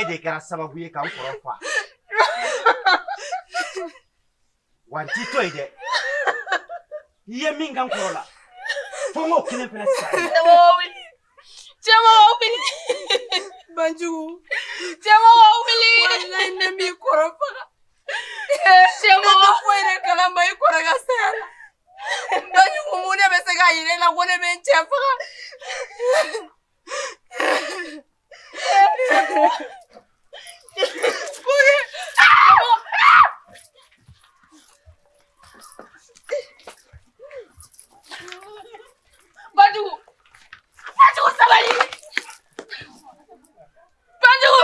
de kɛra sababu ye k'an kɔrɔ fa. Wa n t'i to yen dɛ. I ye min k'an kɔrɔ la. Fo n k'o kelen fɛnɛ sara. Cɛmɔgɔ wuli. Banjugu. Cɛmɔgɔ wuli. Wallahi ne m'i kɔrɔ faga. Cɛmɔgɔ foyi de kalama i kɔrɔ ka saya la. Banjugu mun de bɛ se k'a yira i la ko ne bɛ n cɛ faga. Banjugu sabali. Banjugu.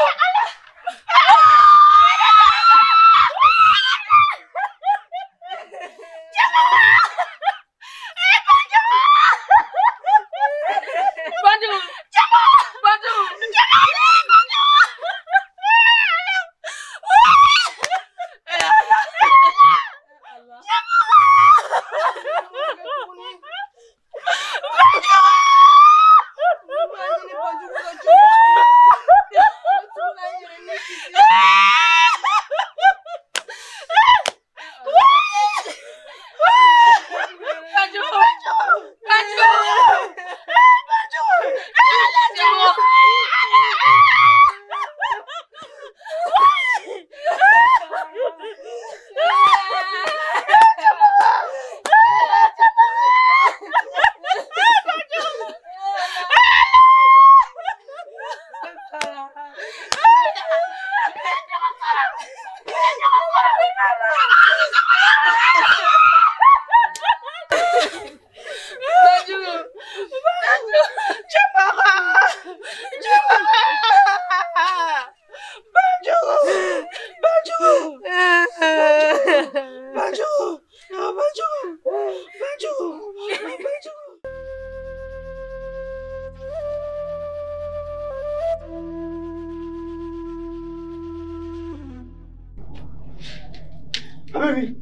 Baby.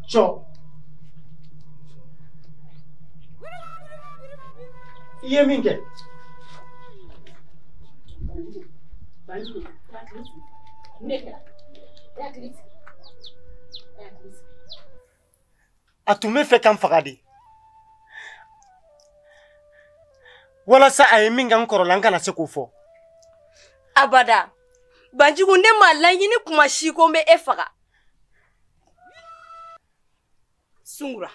Ciao. Iya minke. Atume fe kan fagadi. Wala sa ay minga nkoro lan kana se ko fo. Abada. Banjugu ne ma laɲini kuma si ko n bɛ e faga. Sungura.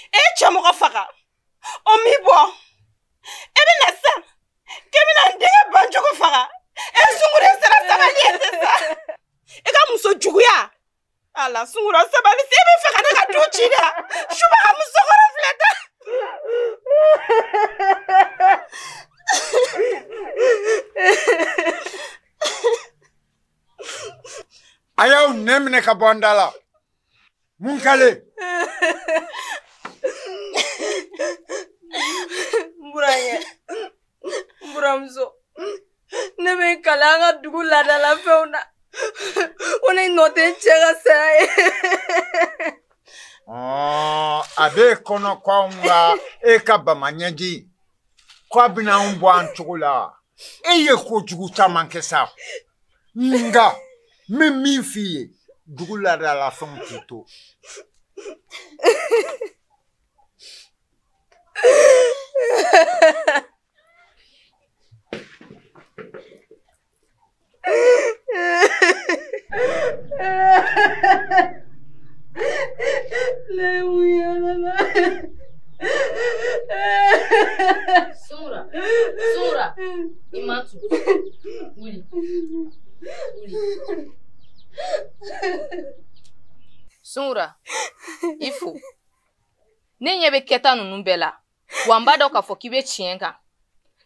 E cɛmɔgɔ faga. O m'i bɔ. E bɛna sa. K'e bɛna n denkɛ Banjugu faga. E Sungura sera sabali ye sisan. E ka muso juguya. Ala Sungura sabali se e bɛ fɛ ka ne ka du ci dɛ. Suba ka musokɔrɔ filɛ ta. Ayaw nemne ka bondala mun kale Mburamzo ne be kalanga dugu ladala feuna ona note chega sai abe kono konga e ka bamanyaji kwa bina umbo anchugula eye ko jugu tamanke sa nga mi fille dugu ladala fon kito Sura, imatu. Uli. Sura, ifu. Ne ɲɛ bɛ kɛta ninnu bɛɛ la. Wa n b'a dɔn k'a fɔ k'i bɛ tiɲɛ kan.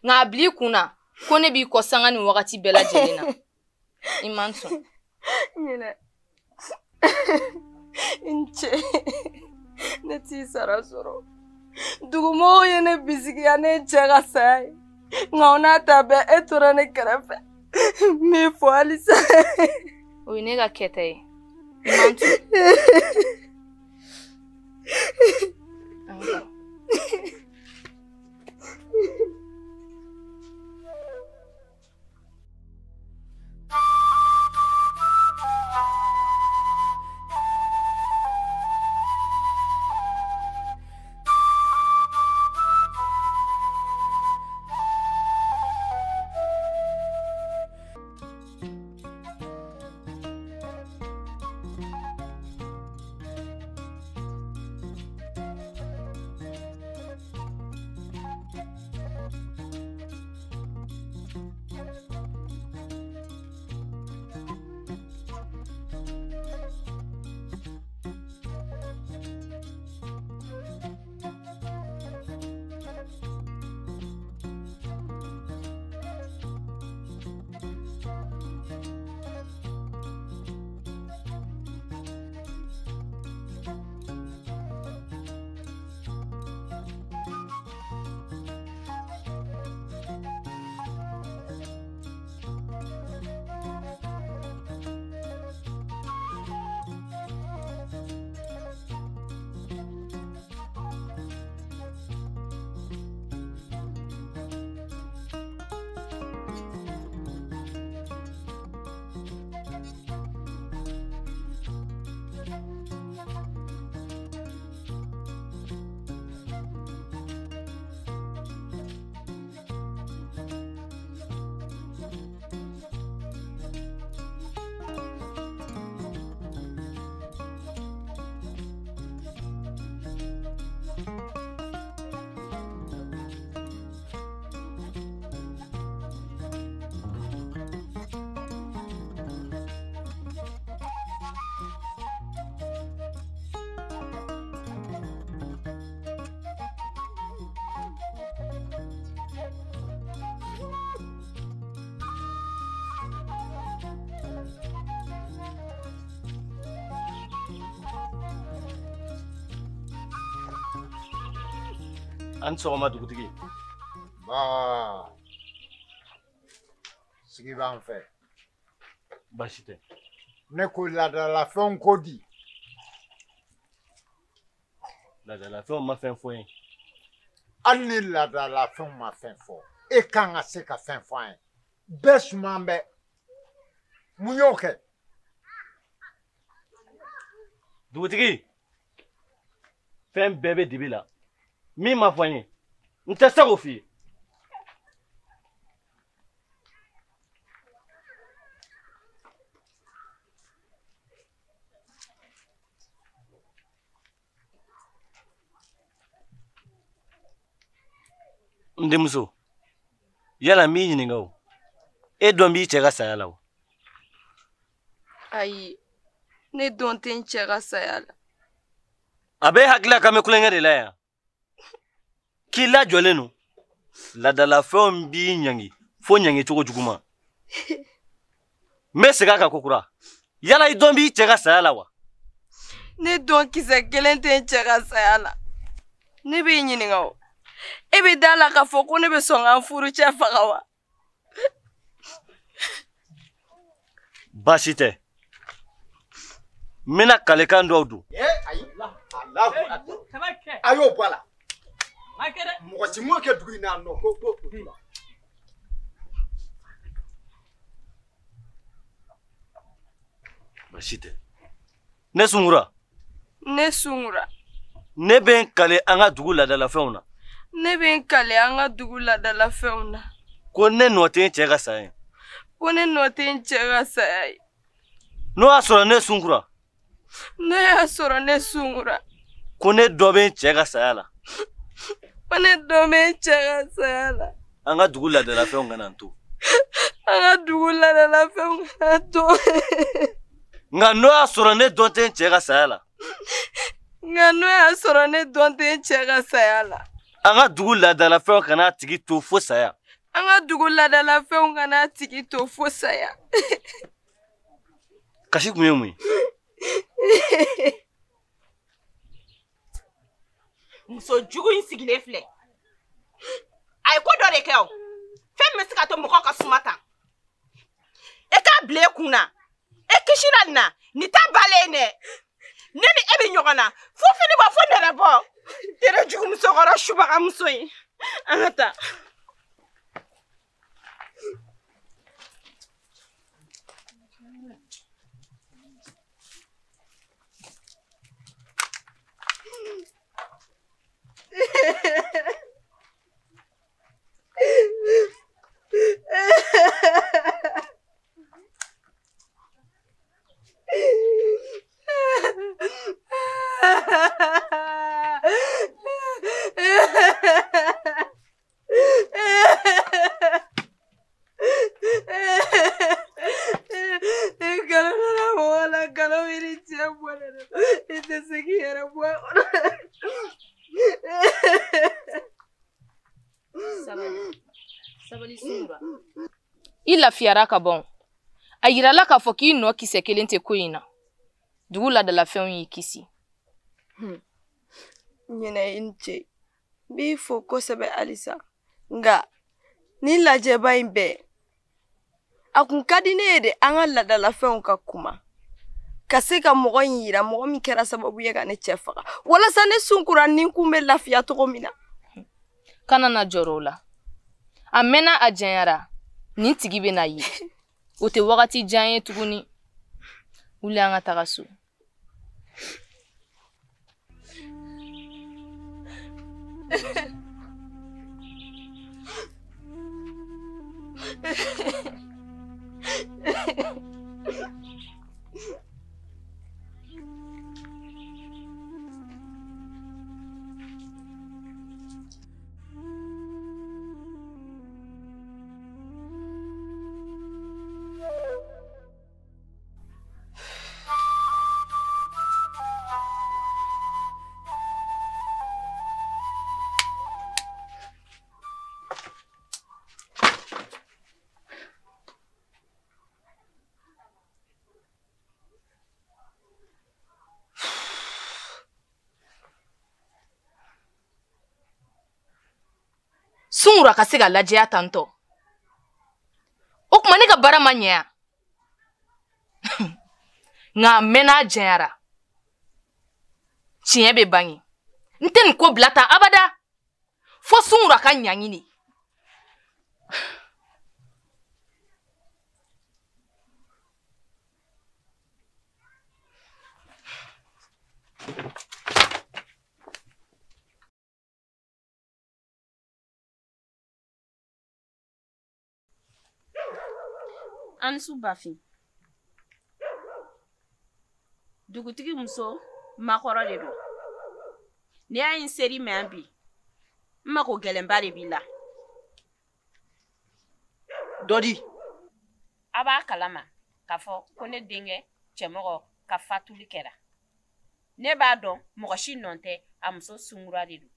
Nka a bil'i kunna ko ne b'i kɔ sanga nin wagati bɛɛ lajɛlen na. I man sɔn. Ɲinɛ. N cɛ. Ne t'i sara sɔrɔ. Dugumɔgɔw ye ne bisigiya ne cɛ ka saya ye. Nka o n'a ta bɛɛ e tora ne kɛrɛfɛ. N b'i fɔ halisa. O ye ne ka kɛta ye. I man sɔn. An sɔgɔma dugutigi. Ba. Sigi b'an fɛ. Baasi tɛ. Ne ko laadalafɛnw ko di. Laadalafɛnw ma fɛn fɔ n ye. Hali ni laadalafɛnw ma fɛn fɔ, e kan ka se ka fɛn fɔ an ye. Bɛɛ suman bɛ. Mun y'o kɛ? Dugutigi. Fɛn bɛɛ bɛ dibi la. Min ma fɔ n ye, n tɛ se k'o f'i ye. N denmuso, yala n b'i ɲininka o, e dɔn b'i cɛ ka saya la o? Ayi, ne dɔn tɛ n cɛ ka saya la. A bɛ hakilila k'an bɛ kulonkɛ de la yan. K'i lajɔlen don, laadalafɛnw b'i ɲangi fo ɲangi cogo juguman. N bɛ segin a kan kokura. Yala i dɔn b'i cɛ ka saya la wa? Ne dɔn kisɛ kelen tɛ n cɛ ka saya la. Ne b'i ɲininka o. E bɛ da la k'a fɔ ko ne bɛ sɔn ka n furucɛ faga wa? Baasi tɛ. N bɛna kalekan dɔw don. Ayi. A y'o bɔ a la. Mɔgɔ si m'o kɛ dugu in na nɔ ko. Baasi tɛ. Ne Sunkura. Ne Sunkura. Ne bɛ n kale an ka dugu laadalafɛnw na. Ne bɛ n kale an ka dugu laadalafɛnw na. Ko ne nɔ tɛ n cɛ ka saya ye. Ko ne nɔ tɛ n cɛ ka saya ye. N'o y'a sɔrɔ ne Sunkura. Ne y'a sɔrɔ ne Sunkura. Ko ne dɔ bɛ n cɛ ka saya la. Ko ne dɔ bɛ n cɛ ka saya la. An ka dugu laadalafɛnw kana n to. An ka dugu laadalafɛnw kana to. Nka n'o y'a sɔrɔ ne dɔn tɛ n cɛ ka saya la. Nka n'o y'a sɔrɔ ne dɔn tɛ n cɛ ka saya la. An ka dugu laadalafɛnw kana tigi to fo saya. An ka dugu laadalafɛnw kana tigi to fo saya. Kasi kun ye mun ye? Muso jugu in sigilen filɛ. A ye ko dɔ de kɛ o. Fɛn min bɛ se ka to mɔgɔ ka suma tan. E k'a bila e kun na. E kisira nin na. Nin t'a balen dɛ. Ne ni e bɛ ɲɔgɔn na. Fo fini bɔ fo nɛrɛ bɔ. Tere jugu musokɔrɔ subaga muso in. An ka taa. I lafiyara ka bɔ. A yirala k'a fɔ k'i nɔ kisɛ kelen tɛ ko in na. Dugu laadalafɛnw y'i kisi. Ɲinɛ i ni ce. N b'i fo kosɛbɛ halisa. Nka ni lajɛba in bɛɛ, a kun ka di ne ye de an ka laadalafɛnw ka kuma. Ka se ka mɔgɔ in yira mɔgɔ min kɛra sababu ye ka ne cɛ faga. Walasa ne Sunkura ni kun bɛ lafiya cogo min na. Kana na jɔrɔ o la. A mɛnna a janyara. Nin tigi bɛ na ye. O tɛ wagati jan ye tuguni. Wuli an ka taga so. Sungura ka se ka lajɛya tantɔ. O kuma ne ka baara ma ɲɛ. Nka a mɛnna a jɛnyara. Tiɲɛ bɛ bange. N tɛ nin ko bila tan abada. Fo Sungura ka ɲaŋini. Ansu Bafin. Dugutigi muso makɔrɔ de don. Ni y'a in seri mɛn bi. N mako gɛlɛnba de b'i la. Dodi. A b'a kalama k'a fɔ ko ne denkɛ cɛmɔgɔ ka fatuli kɛra. Ne b'a dɔn mɔgɔ si nɔ tɛ a muso Sungura de don.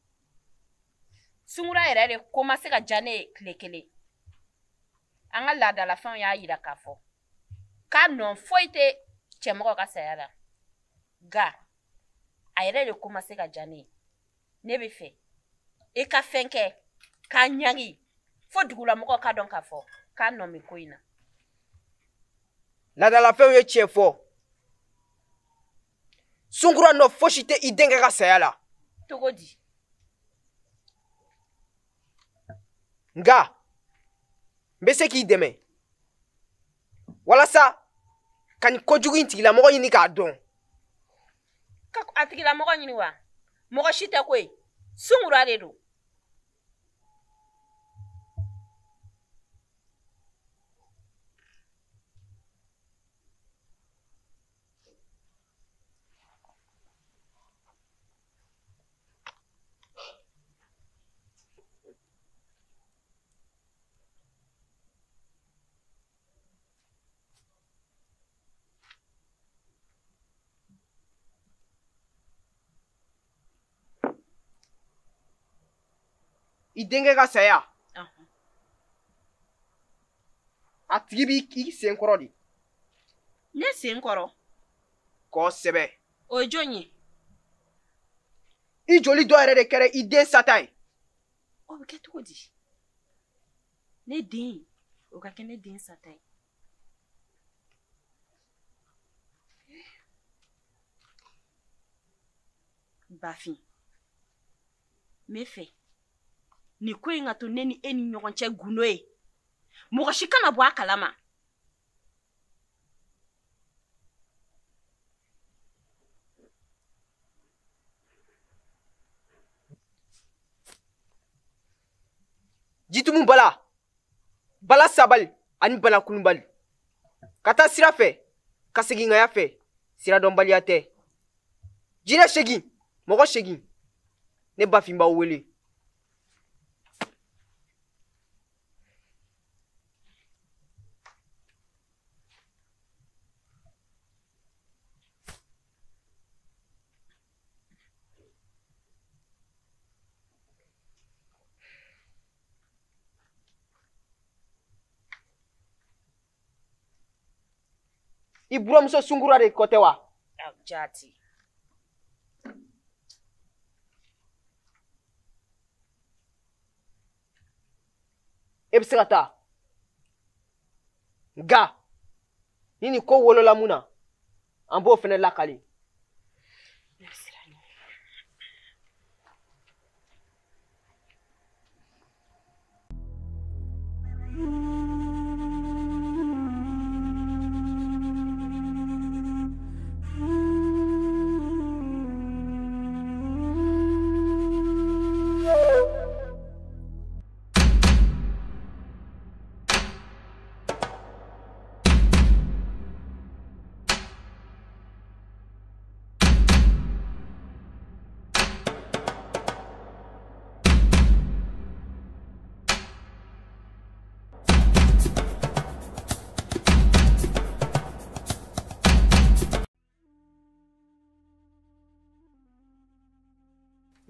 Sungura yɛrɛ de ko ma se ka ja ne ye tile kelen. An ka laadalafɛnw y'a yira k'a fɔ k'a nɔ foyi tɛ cɛmɔgɔ ka saya la. Ga a yɛrɛ de ko ma se ka ja ne ye. Ne bɛ fɛ e ka fɛn kɛ k'a ɲangi fo dugulamɔgɔw ka dɔn k'a fɔ k'a nɔ min ko in na. Laadalafɛnw ye tiɲɛ fɔ. Sungura nɔ fosi tɛ I denkɛ ka saya la. Togo di? Nka n bɛ se k'i dɛmɛ walasa ka nin kojugu in tigilamɔgɔ ɲini k'a dɔn. Ka a tigilamɔgɔ ɲini wa? Mɔgɔ si tɛ koyi. Sungura de don. I denkɛ ka saya. A tigi b'i sen kɔrɔ de. Ne sen kɔrɔ? Kosɛbɛ. O ye jɔn ye? I joli dɔ yɛrɛ de kɛra I den sata ye. O bɛ kɛ cogo di? Ne den, o ka kɛ ne den sata ye. Bafin, n bɛ fɛ nin ko in ka to ne ni e ni ɲɔgɔn cɛ gundo ye. Mɔgɔ si kana bɔ a kalama. Jitumu Bala, Bala Sabali ani Bala Kulubali. Ka taa sira fɛ, ka segin ŋaya fɛ, sira dɔnbaliya tɛ. Jinɛ 8, mɔgɔ 8, ne Bafin b'aw wele. I buramuso Sungura de kɔ tɛ wa? Jati. E bɛ se ka taa. Nka ni nin ko wolola mun na, an b'o fɛnɛ lakali.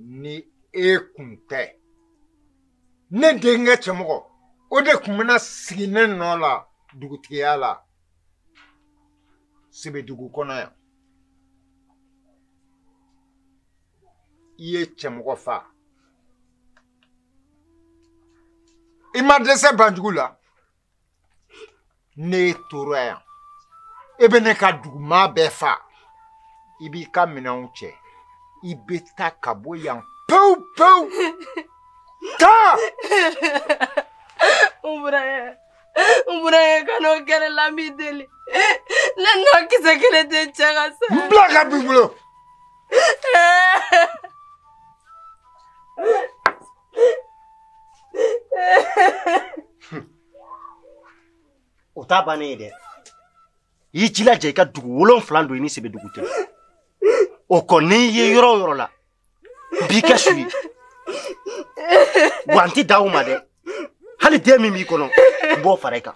Ni e kun tɛ ne denkɛ cɛmɔgɔ o de kun bɛna sigi ne nɔ la dugutigiya la Sebedugu kɔnɔ yan. I ye cɛmɔgɔ fa Il m'a dessé Banjugu là. Ne touré. Et ben ne ka duguma befa. Ibi ka minauche. Ibeta kabo yang pou pou. Ta. Umbraya kano kere lami deli. Leno kisa kere de chagasa. Blaga bibulo. O ta bannen dɛ i jilaja I ka dugu 7 don I ni sebe dugu tɛ o kɔ ni ye yɔrɔ yɔrɔ la b'i kɛ su ye wa n tɛ da o ma dɛ hali den min b'i kɔnɔ n b'o fara I kan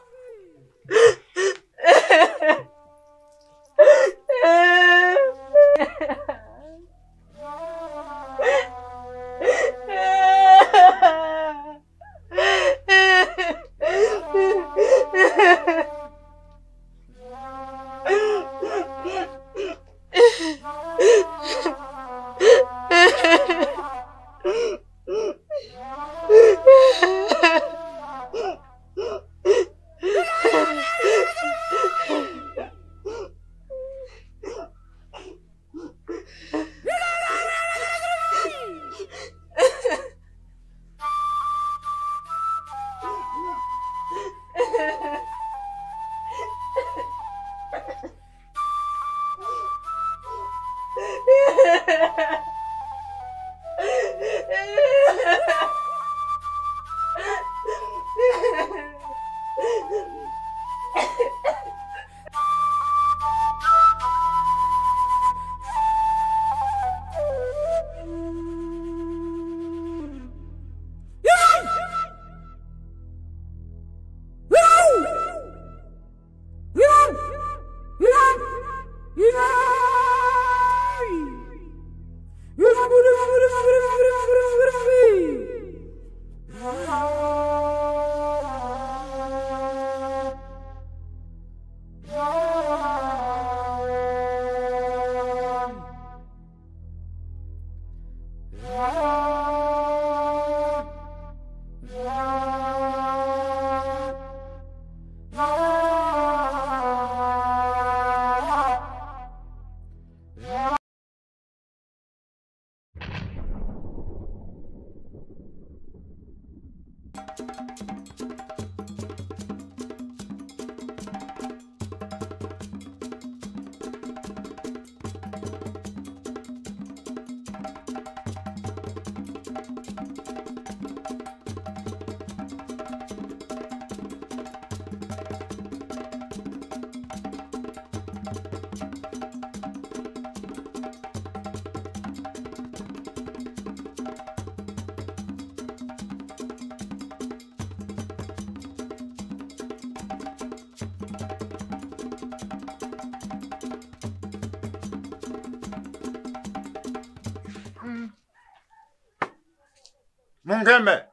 Mon gars,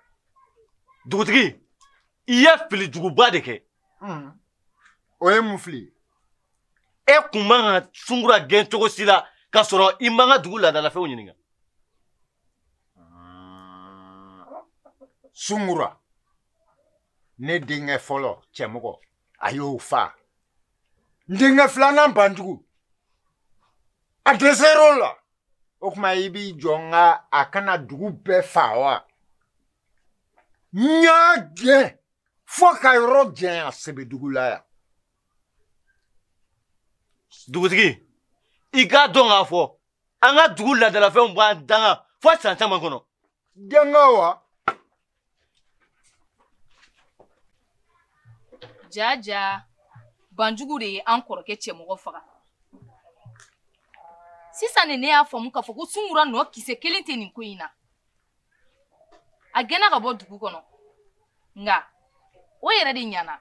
dugutigi I ye fili juguba de kɛ o ye mun fili e kun man ka sungura gɛn cogo si la ka sɔrɔ I man ka dugu ladalafɛnw ɲininka Sungura ne denkɛ fɔlɔ cɛmɔgɔ a y'o fa n denkɛ filanan Banjugu a dɛsɛr'o la o kuma I b'i jɔ nka a kana dugu bɛɛ fa wa n y'a gɛn fo ka yɔrɔ janya Sebedugu la yan dugutigi I k'a dɔn k'a fɔ an ka dugu ladalafɛnw b'an danga fo san caman kɔnɔ danga wa Jaja Banjugu de ye an kɔrɔkɛ cɛmɔgɔ faga sisan ne y'a faamu k'a fɔ ko Sungura nɔ kisɛ kelen tɛ nin ko in na a gɛnna ka bɔ dugu kɔnɔ nka o yɛrɛ de ɲana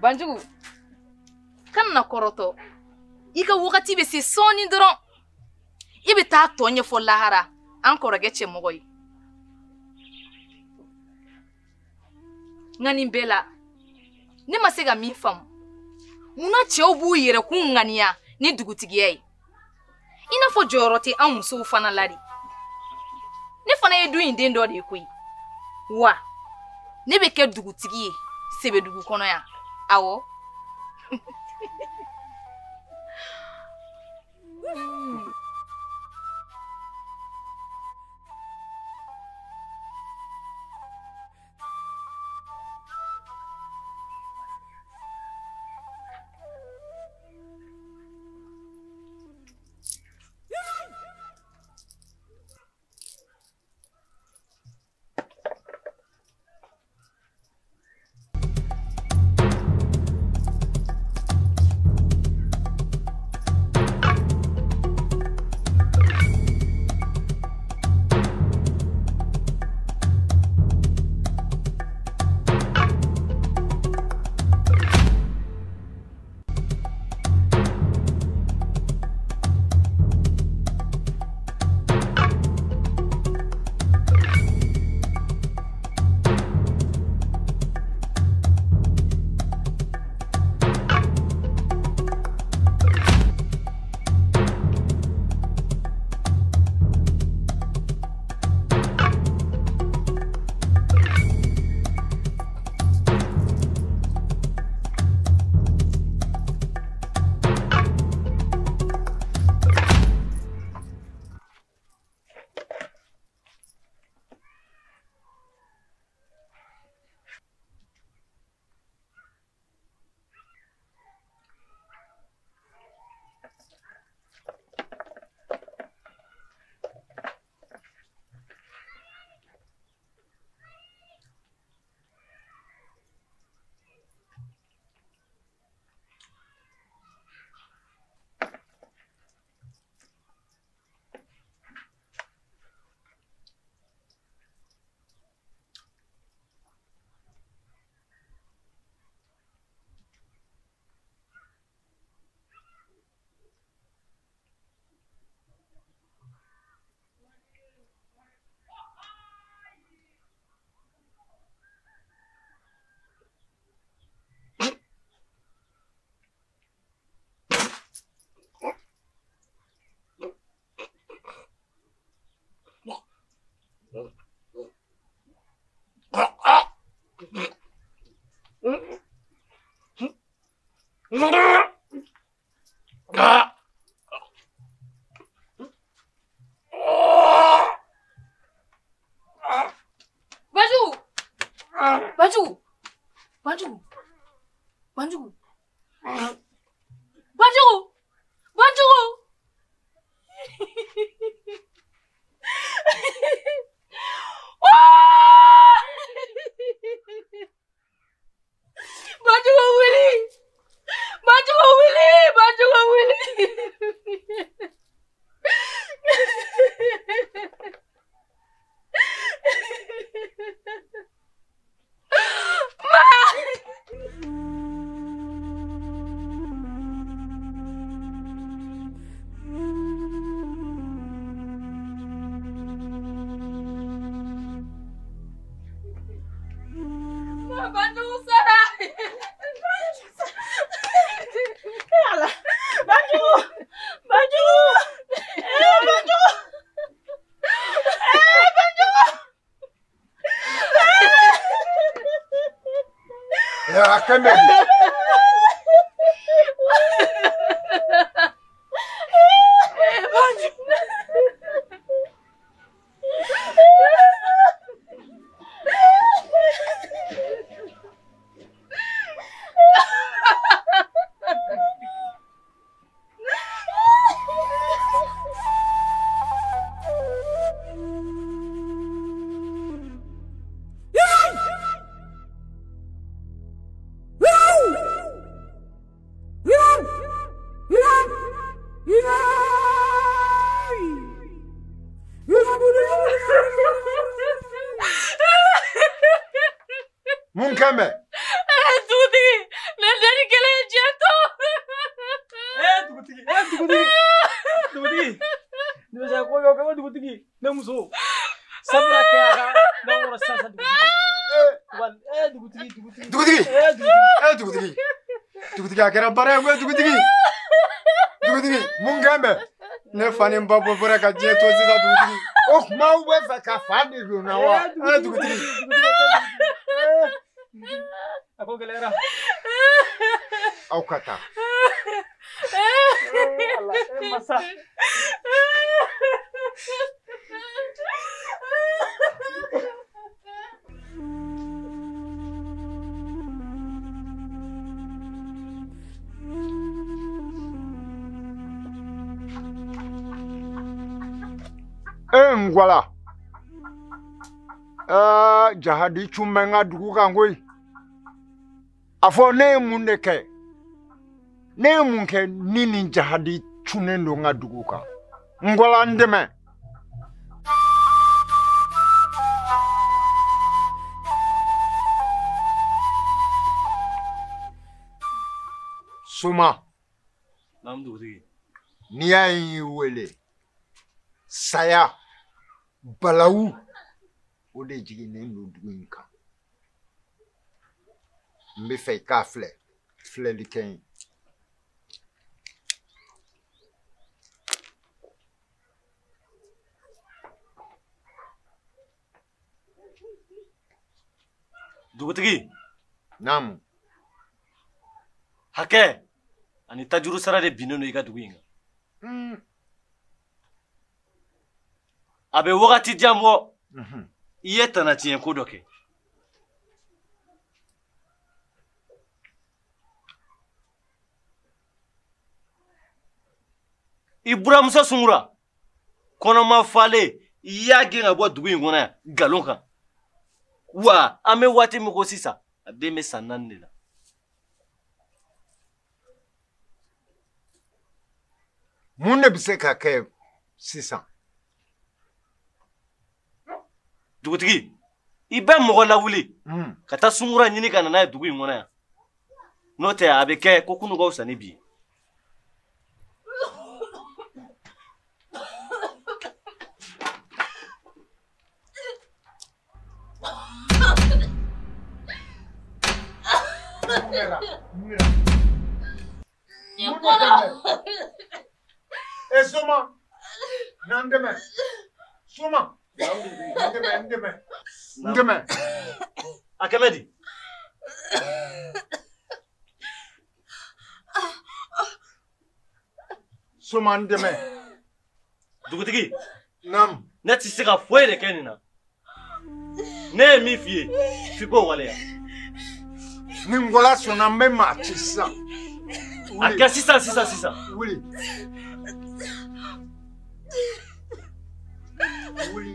Banjugu kana na kɔrɔtɔ I ka wagati bɛ se sɔɔni dɔrɔn I bɛ taa tɔ ɲɛfɔ lahara an kɔrɔkɛ cɛmɔgɔ ye nka nin bɛɛ la ne ma se ka min faamu Muna cɛw b'u yɛrɛ ku ŋaniya ni dugutigiya ye. I n'a fɔ jɔyɔrɔ tɛ an musow fana la de. Ne fana ye du in den dɔ de ye koyi. Wa ne bɛ kɛ dugutigi ye Sebedugu kɔnɔ yan. Awɔ. dugutigi a kɛra baara ye koyi dugutigi mun kɛn bɛ ne fa ni n ba bɔ bɔra ka diɲɛ to sisan dugutigi o kumaw bɛ fɛ ka fa de don na wa dugutigi a ko gɛlɛyara aw ka taa masa ngwala jahadi cun bɛ n ka dugu kan koyi a fɔ ne ye mun de kɛ ne ye mun kɛ ni nin jahadi cunnen don n ka dugu kan ngwala n dɛmɛ Suma n'i y'a ye n y'i wele saya balawu o de jiginnen don dugu in kan n bɛ fɛ i k'a filɛ filɛli kɛ n ye dugutigi naamu hakɛ ani tajuru sara de binnen don i ka dugu in kan a bɛ wagati jan bɔ i ye tana tiɲɛ ko dɔ kɛ i buramuso sungura kɔnɔma falen i y'a gɛn ka bɔ dugu in kɔnɔ yan nkalon kan wa an bɛ waati min ko sisan a den bɛ san 4 de la mun de bɛ se ka kɛ sisan dugutigi i bɛ mɔgɔ lawuli ka taa sungura ɲini ka na n'a ye dugu in kɔnɔ yan n'o tɛ a bɛ kɛ ko kunun ka fisa ni bi ye Suma n'an dɛmɛ Suma n dɛmɛ a kɛmɛ di Suma n dɛmɛ dugutigi naamu ne tɛ se ka foyi de kɛ nin na ne ye min f'i ye f'i k'o waleya ni ngɔla sɔnna n bɛ maa ci sisan a kɛ sisan wuli wuli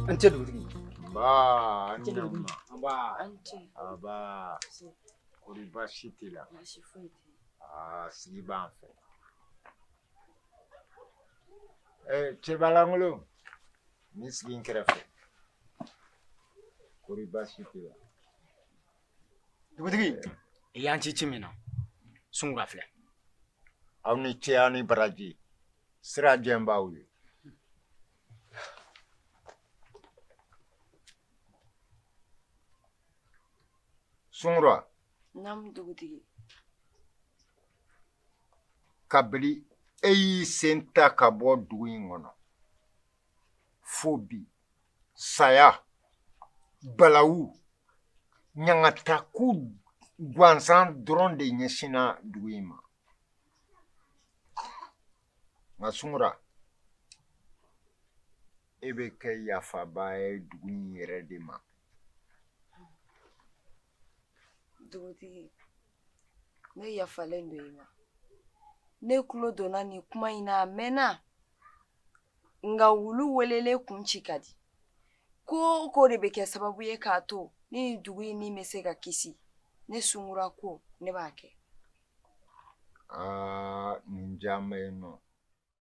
Ante dugutigi. Ba, Aba. Aba. Kori baasi t'i la. Sigi b'an fɛ. Cɛba lankolon, ni sigi n kɛrɛfɛ. Kori baasi t'i la. Dugutigi, i y'an ci min na, Sungura filɛ. Aw ni ce aw ni baraji. Sira jɛn b'aw ye. Sungura. Nam dugutigi. Kabili e y'i sen ta ka bɔ dugu in kɔnɔ. Fo bi, saya, balawu, ɲangataku gansan dɔrɔn de ɲɛsinna dugu in ma nka Sunkura e bɛ kɛ yafaba ye dugu in yɛrɛ de ma. Dugutigi, ne yafalen do i ma. Ne tulo donna nin kuma in na a mɛnna nka wulu welele kun ci ka di. Ko o ko de bɛ kɛ sababu ye k'a to ni dugu in ni bɛ se ka kisi. Ne Sunkura ko ne b'a kɛ. Nin diya n bɛ yen nɔ